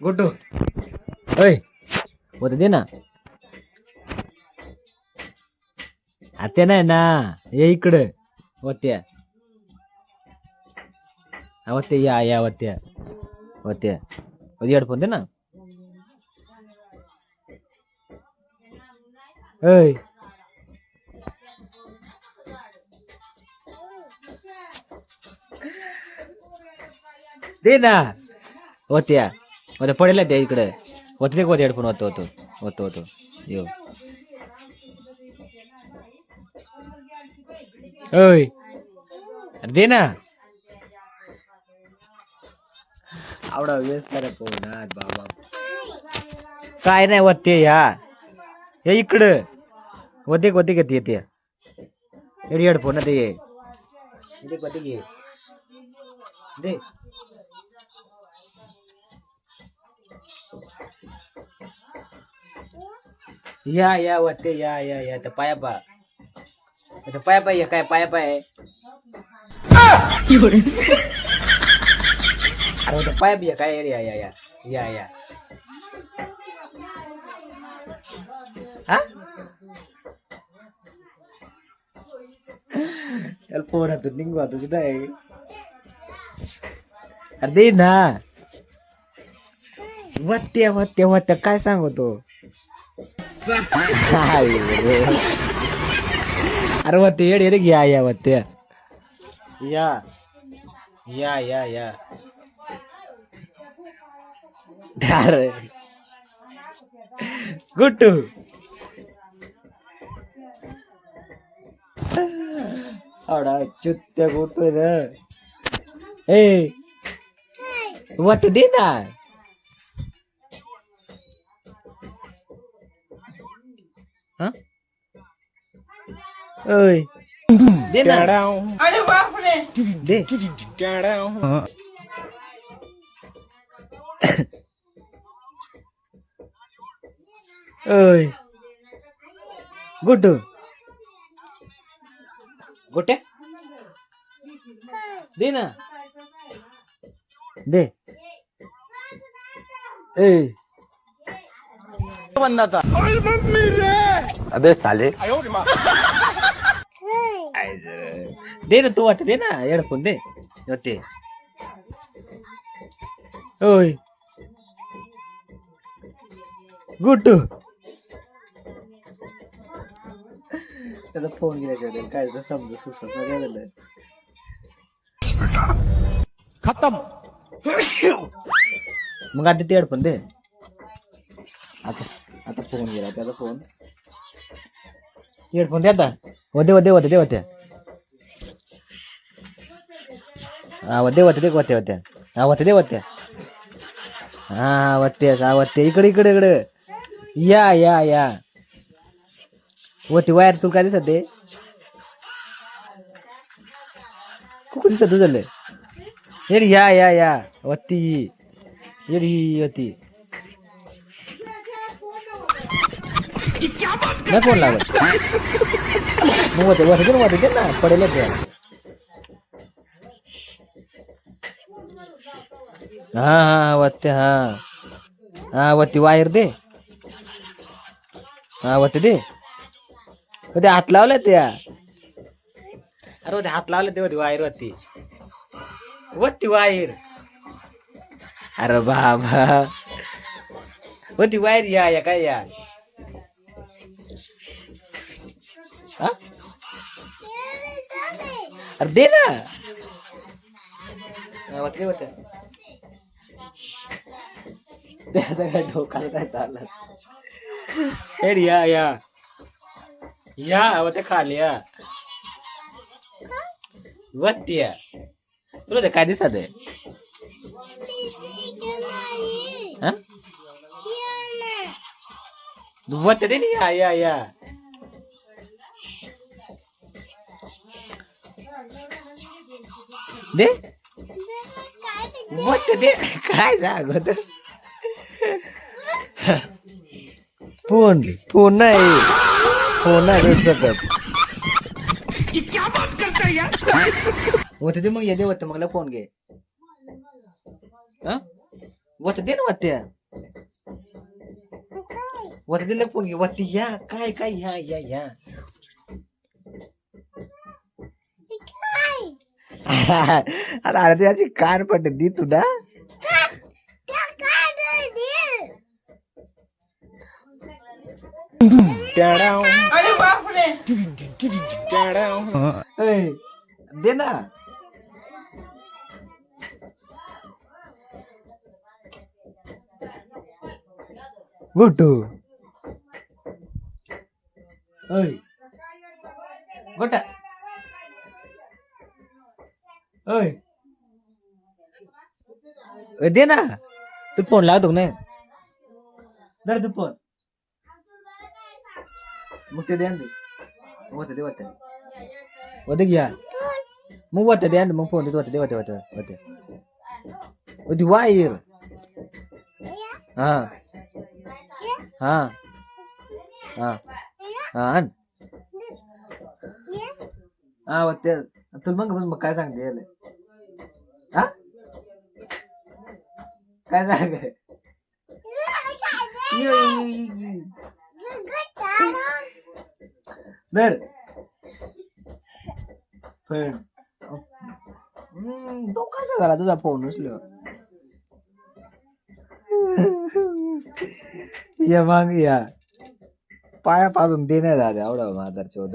गुड्डू ओय होते दे ना आत्या नाही ना ये इकडं होत्या होते या होत्या होत्या हेडफोन दे ना ओय दे ना होत्या होत्या पडेल त्या इकडे होते होते हेडफोन होतो होतो होतो होतो येऊ ओय दे ना आवडा व्यस्त रे फोन बाबा काय नाही होते या हे इकडं होते होते घेते येते हेडफोन ते ये होते घे दे या होते या तर पाया पा पाया पाय काय पाया पाय अरे पाया बिया काय या हा त्याला फोन हातून निघवा तुझी नाही अरे दे ना वत्या काय सांगतो अरे वत्ते येडे रे या वत्या या अरे गुट्टू आवडा चुत्त्या गुट्टू रे ए वत्ते दे ना ओय दे ना अरे बाप रे दे ओय गुड्डू गोट्या दे ना दे ए बंदा था अबे साले दे ना तू आता दे ना हेडफोन दे होते ओय गुट्टू त्याचा फोन गेल्याच्या काय समजा सुसा काय झालं खत्म मग आता ते हेडफोन दे आता फोन गेला त्याचा फोन हेडफोन दे आता होते हा होते इकडे या होती वायर तुला काय दिसत ते कुठं दिसत तू झालं येड या होती होती नाही फोन लागत मग होते ना पडेल त्या हा वत्ते हा वत्ती वायर दे हा वत्ते दे होते हात लावले त्या अरे होते हात लावले ते होती वायर वत्ती वायर अरे बाबा होती वायर या काय या अरे दे ना होते त्याचा काय डोकाला काय चालला हेड या होते खाली या वत्ती या तुला ते काय दिसत आहे वत्ते दे ना या दे वत्ते दे काय सांगत फोन नाही भेट सकत होते ते मग ये दे होते मग फोन घे वत दे ना वत्या वत दिलं फोन घे वत्ती या काय काय या या या आता अरे त्याची कान पडते दी तुला दे ना गुटू गोटा दे ना तू फोन लावतो नाही दर तू फोन मग ते द्या होते दे होते होते घ्या मग होते द्या मग फोन देतो होते होते होते होते होती वायर हा हा हा हा हा होते तू मग काय सांगते याला हा काय सांग दर डोकाचा झाला तुझा फोन उचल या मग या पायापासून देण्यात आले एवढा मादरचे होत